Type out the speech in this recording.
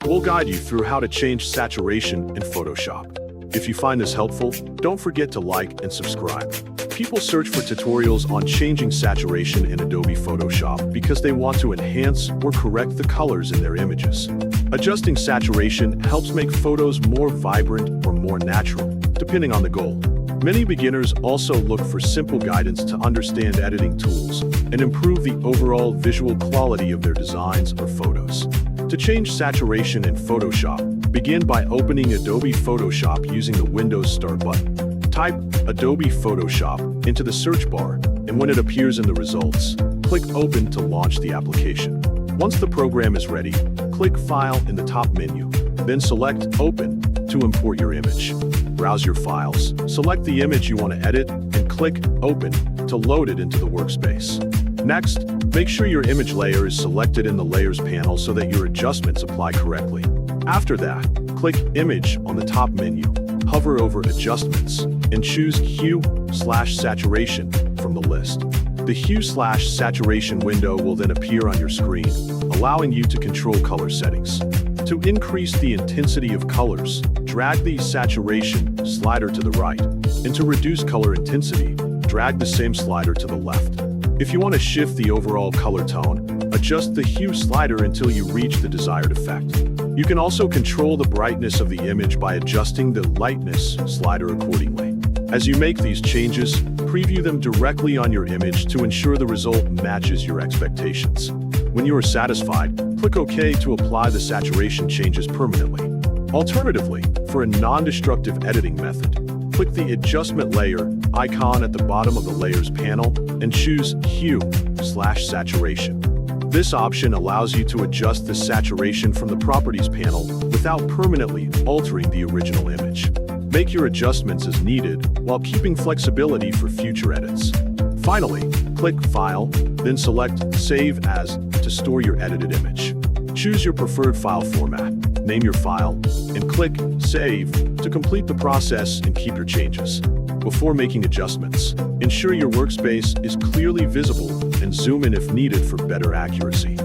We'll guide you through how to change saturation in Photoshop. If you find this helpful, don't forget to like and subscribe. People search for tutorials on changing saturation in Adobe Photoshop because they want to enhance or correct the colors in their images. Adjusting saturation helps make photos more vibrant or more natural, depending on the goal. Many beginners also look for simple guidance to understand editing tools and improve the overall visual quality of their designs or photos. To change saturation in Photoshop, begin by opening Adobe Photoshop using the Windows Start button. Type Adobe Photoshop into the search bar, and when it appears in the results, click Open to launch the application. Once the program is ready, click File in the top menu, then select Open to import your image. Browse your files, select the image you want to edit, and click Open to load it into the workspace. Next, make sure your image layer is selected in the Layers panel so that your adjustments apply correctly. After that, click Image on the top menu, hover over Adjustments, and choose Hue/Saturation from the list. The Hue/Saturation window will then appear on your screen, allowing you to control color settings. To increase the intensity of colors, drag the Saturation slider to the right, and to reduce color intensity, drag the same slider to the left. If you want to shift the overall color tone, adjust the Hue slider until you reach the desired effect. You can also control the brightness of the image by adjusting the Lightness slider accordingly. As you make these changes, preview them directly on your image to ensure the result matches your expectations. When you are satisfied, click OK to apply the saturation changes permanently. Alternatively, for a non-destructive editing method, click the Adjustment Layer icon at the bottom of the Layers panel and choose Hue/Saturation. This option allows you to adjust the saturation from the Properties panel without permanently altering the original image. Make your adjustments as needed while keeping flexibility for future edits. Finally, click File, then select Save As to store your edited image. Choose your preferred file format, name your file, and click Save to complete the process and keep your changes. Before making adjustments, ensure your workspace is clearly visible and zoom in if needed for better accuracy.